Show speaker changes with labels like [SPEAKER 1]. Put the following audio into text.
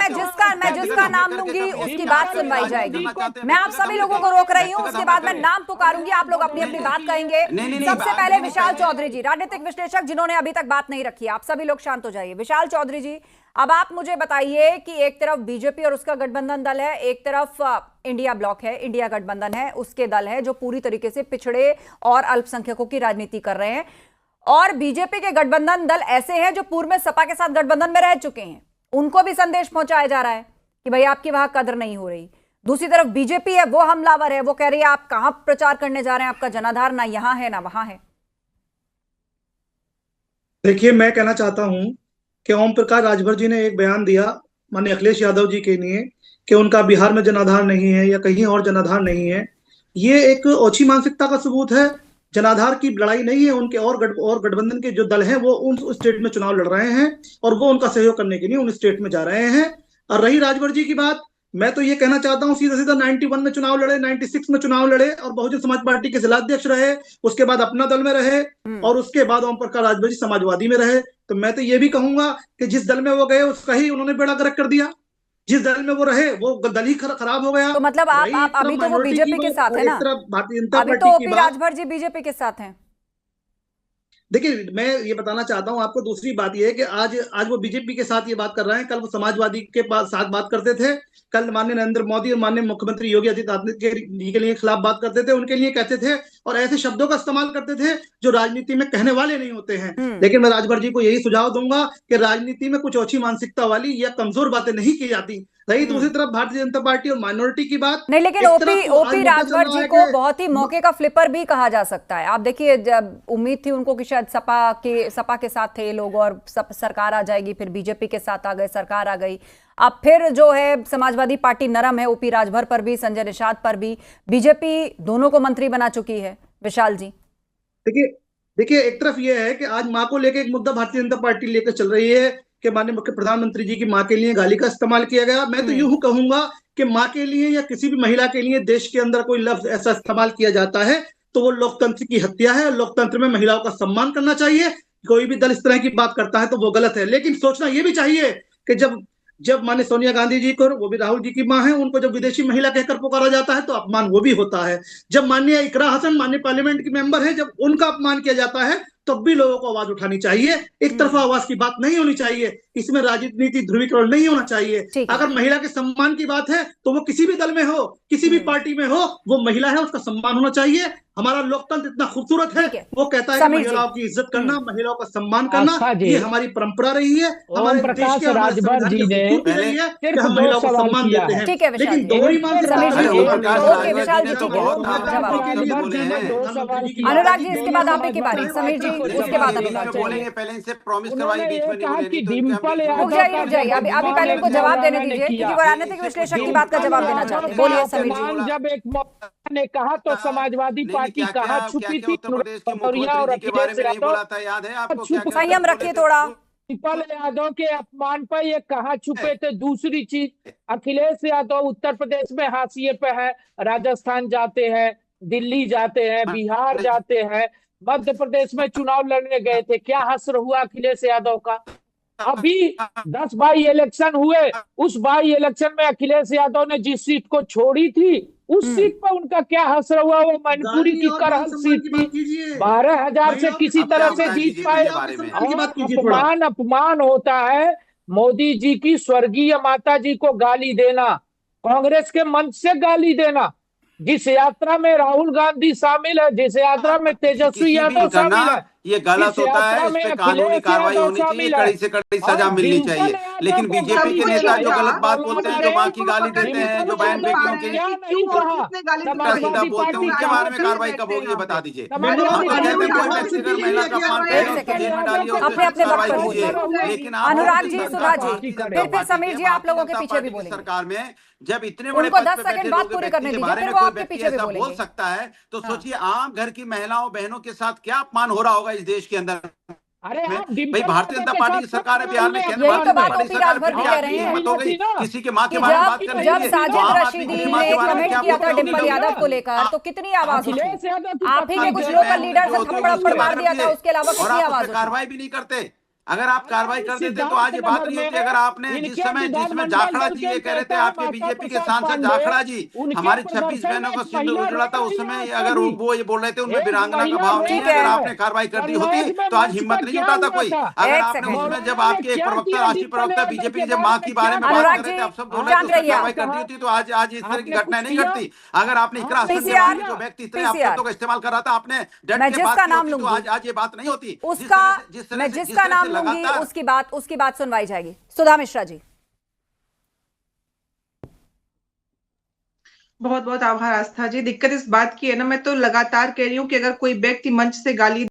[SPEAKER 1] मैं जिसका नाम लूंगी उसकी बात सुनवाई जाएगी। मैं आप सभी लोगों को रोक रही हूं, उसके बाद मैं नाम पुकारूंगी, आप लोग अपनी अपनी बात कहेंगे। सबसे पहले विशाल चौधरी जी, राजनीतिक विश्लेषक जिन्होंने अभी तक बात नहीं रखी, आप सभी लोग शांत हो जाइए। विशाल चौधरी जी, अब आप मुझे बताइए कि एक तरफ बीजेपी और उसका गठबंधन दल है, एक तरफ इंडिया ब्लॉक है, इंडिया गठबंधन है, उसके दल है जो पूरी तरीके से पिछड़े और अल्पसंख्यकों की राजनीति कर रहे हैं, और बीजेपी के गठबंधन दल ऐसे हैं जो पूर्व में सपा के साथ गठबंधन में रह चुके हैं। उनको भी संदेश पहुंचाया जा रहा है कि भाई आपकी वहां कदर नहीं हो रही। दूसरी तरफ बीजेपी है, वो हमलावर है, वो कह रही है आप कहां प्रचार करने जा रहे हैं, आपका जनाधार ना यहां है ना वहां है।
[SPEAKER 2] देखिए, मैं कहना चाहता हूं कि ओम प्रकाश राजभर जी ने एक बयान दिया माननीय अखिलेश यादव जी के लिए कि उनका बिहार में जनाधार नहीं है या कहीं और जनाधार नहीं है। ये एक ओछी मानसिकता का सबूत है। जनाधार की लड़ाई नहीं है उनके, और गठबंधन के जो दल हैं वो उन स्टेट में चुनाव लड़ रहे हैं और वो उनका सहयोग करने के लिए उन स्टेट में जा रहे हैं। और रही राजभर जी की बात, मैं तो ये कहना चाहता हूँ सीधा सीधा 91 में चुनाव लड़े, 96 में चुनाव लड़े और बहुजन समाज पार्टी के जिलाध्यक्ष रहे, उसके बाद अपना दल में रहे और उसके बाद ओम प्रकाश राजभर जी समाजवादी में रहे। तो मैं तो ये भी कहूंगा कि जिस दल में वो गए उसका ही उन्होंने बेड़ा गर्क कर दिया। जिस दल में वो रहे वो दल ही खराब हो गया।
[SPEAKER 1] तो मतलब आप अभी तो वो बीजेपी के साथ है ना,
[SPEAKER 2] भारतीय जनता
[SPEAKER 1] अभी तो ओपी राजभर जी बीजेपी के साथ हैं।
[SPEAKER 2] देखिए, मैं ये बताना चाहता हूं आपको, दूसरी बात ये है कि आज वो बीजेपी के साथ ये बात कर रहे हैं, कल वो समाजवादी के साथ बात करते थे। कल माननीय नरेंद्र मोदी और माननीय मुख्यमंत्री योगी आदित्यनाथ के लिए खिलाफ बात करते थे, उनके लिए कहते थे और ऐसे शब्दों का इस्तेमाल करते थे जो राजनीति में कहने वाले नहीं होते हैं। लेकिन मैं राजभर जी को यही सुझाव दूंगा कि राजनीति में कुछ ओछी मानसिकता वाली या कमजोर बातें नहीं की जाती। रही दूसरी तरफ भारतीय जनता पार्टी और माइनॉरिटी की बात,
[SPEAKER 1] नहीं, लेकिन ओपी राजभर जी को बहुत ही मौके का फ्लिपर भी कहा जा सकता है। आप देखिए, जब उम्मीद थी उनको कि शायद सपा के साथ थे ये लोग और सरकार आ जाएगी, फिर बीजेपी के साथ आ गए, सरकार आ गई। अब फिर जो है समाजवादी पार्टी नरम है, ओपी राजभर पर भी, संजय निषाद पर भी, बीजेपी दोनों को मंत्री बना चुकी है। विशाल जी
[SPEAKER 2] देखिए, एक तरफ ये है कि आज माँ को लेकर एक मुद्दा भारतीय जनता पार्टी लेकर चल रही है कि माननीय मुख्य प्रधानमंत्री जी की माँ के लिए गाली का इस्तेमाल किया गया। मैं तो यूं कहूंगा कि माँ के लिए या किसी भी महिला के लिए देश के अंदर कोई लफ्ज ऐसा इस्तेमाल किया जाता है तो वो लोकतंत्र की हत्या है। लोकतंत्र में महिलाओं का सम्मान करना चाहिए। कोई भी दल इस तरह की बात करता है तो वो गलत है। लेकिन सोचना ये भी चाहिए कि जब माननीय सोनिया गांधी जी को, वो भी राहुल जी की मां है, उनको जब विदेशी महिला कहकर पुकारा जाता है तो अपमान वो भी होता है। जब माननीय इकरा हसन माननीय पार्लियामेंट की मेंबर है, जब उनका अपमान किया जाता है तब भी लोगों को आवाज उठानी चाहिए। एक तरफा आवाज की बात नहीं होनी चाहिए। इसमें राजनीति ध्रुवीकरण नहीं होना चाहिए। अगर महिला के सम्मान की बात है तो वो किसी भी दल में हो, किसी भी पार्टी में हो, वो महिला है, उसका सम्मान होना चाहिए। हमारा लोकतंत्र इतना खूबसूरत है, वो कहता है कि महिलाओं की इज्जत करना, महिलाओं का सम्मान करना, ये हमारी परंपरा रही है। हमारे देश के
[SPEAKER 3] राजभर जी ने
[SPEAKER 2] हम महिलाओं को सम्मान देते हैं। लेकिन दोहरी
[SPEAKER 1] अनुराग जी, इसके बाद आप की बारी। समीर जी, उसके बाद
[SPEAKER 4] बोलेंगे, पहले इनसे प्रॉमिस करवाइए, बीच में नहीं बोलेंगे।
[SPEAKER 1] रुक जाइए, अभी पहले इनको जवाब देने दीजिए क्योंकि वो राजनीतिक विश्लेषक की बात का जवाब देना चाहते हैं। बोलिए समीर जी।
[SPEAKER 3] जब एक ने कहा तो समाजवादी पार्टी कहाँ छुपी थी?
[SPEAKER 1] संयम रखिए थोड़ा।
[SPEAKER 3] शिवपाल यादव के अपमान पर ये कहाँ छुपे थे? दूसरी चीज, अखिलेश यादव उत्तर प्रदेश में हाशिए पे है, राजस्थान जाते हैं, दिल्ली जाते हैं, बिहार जाते हैं, मध्य प्रदेश में चुनाव लड़ने गए थे। क्या हश्र हुआ अखिलेश यादव का? अभी 10 बाई इलेक्शन हुए, उस बाई इलेक्शन में अखिलेश यादव ने जिस सीट को छोड़ी थी उस सीट पर उनका क्या हश्र हुआ? वो मैनपुरी की करहल सीट थी, 12,000 से किसी तरह से जीत पाए। अपमान होता है मोदी जी की स्वर्गीय माता जी को गाली देना, कांग्रेस के मंच से गाली देना। जिस यात्रा में राहुल गांधी शामिल है, जिस यात्रा में तेजस्वी यादव शामिल है,
[SPEAKER 4] ये गलत होता है। इस पे कानूनी कार्रवाई होनी चाहिए, कड़ी से कड़ी सजा मिलनी चाहिए। लेकिन बीजेपी के नेता जो गलत बात बोलते हैं, जो मां की गाली देते हैं, जो बहन बेटियों की सीधा बोलते हैं, उनके बारे में कार्रवाई कब होगी ये बता दीजिए। हम तो कहते हैं कोई व्यक्ति अगर महिला का अपमान करे उसको जेल में डालिए, उसपे कार्रवाई कीजिए। लेकिन
[SPEAKER 1] अनुराग जी, सुधा जी, फिर समीर जी, आप लोगों के पीछे भी बोलेंगे।
[SPEAKER 4] सरकार में जब इतने बड़े
[SPEAKER 1] उनको
[SPEAKER 4] पद
[SPEAKER 1] 10
[SPEAKER 4] पे
[SPEAKER 1] सेकंड
[SPEAKER 4] बैठे
[SPEAKER 1] बात
[SPEAKER 4] लोग
[SPEAKER 1] पूरी
[SPEAKER 4] व्यक्ति
[SPEAKER 1] करने
[SPEAKER 4] के
[SPEAKER 1] दीजिए,
[SPEAKER 4] बारे
[SPEAKER 1] फिर
[SPEAKER 4] में
[SPEAKER 1] वो
[SPEAKER 4] कोई
[SPEAKER 1] आपके
[SPEAKER 4] व्यक्ति
[SPEAKER 1] पीछे भी
[SPEAKER 4] ऐसा बोल
[SPEAKER 1] बोलेंगे।
[SPEAKER 4] सकता है तो सोचिए आम घर की महिलाओं बहनों के साथ क्या अपमान हो रहा होगा इस देश के अंदर।
[SPEAKER 3] अरे
[SPEAKER 4] भाई भारतीय जनता पार्टी की सरकार है बिहार में, केंद्र
[SPEAKER 1] यही तो बात
[SPEAKER 4] पार्टी
[SPEAKER 1] ओपी राजभर भी कह रहे हैं।
[SPEAKER 4] हिम्मत हो गई किसी के मां के बारे में बात करने
[SPEAKER 1] जब
[SPEAKER 4] की।
[SPEAKER 1] साजिद रशीदी ने कमेंट किया था डिम्पल यादव को लेकर तो कितनी आवाज उठी। आप ही के कुछ लोकल लीडर से थप्पड़ मार दिया था, उसके अलावा कितनी आवाज।
[SPEAKER 4] कार्रवाई भी नहीं करते। अगर आप कार्रवाई कर देते तो आज ये बात नहीं होती। अगर आपने जिसमें जाखड़ा जी ये कह रहे थे, आपके बीजेपी के सांसद जाखड़ा जी, हमारी 26 बहनों को सिंदूर उजड़ा था, उस समय अगर वो ये बोल रहे थे उनमें वीरांगना का भाव नहीं है, अगर आपने कार्रवाई कर दी होती तो आज हिम्मत नहीं जुटाता कोई। अगर आपने उसमें जब आपके एक प्रवक्ता, राष्ट्रीय प्रवक्ता बीजेपी की जब माँ के बारे में बात कर रहे थे, आप सब बोल रहे थे, कार्रवाई कर दी होती तो आज इस तरह की घटनाएं नहीं घटती। अगर आपने इकरा जो व्यक्ति इतने शब्दों का इस्तेमाल कर रहा था, आपने
[SPEAKER 1] मैं जिसका नाम लूंगी
[SPEAKER 4] तो आज ये बात नहीं होती।
[SPEAKER 1] मैं जिसका नाम लूंगी उसकी बात सुनवाई जाएगी। सुधा मिश्रा जी,
[SPEAKER 5] बहुत बहुत आभार आस्था जी। दिक्कत इस बात की है ना, मैं तो लगातार कह रही हूँ कि अगर कोई व्यक्ति मंच से गाली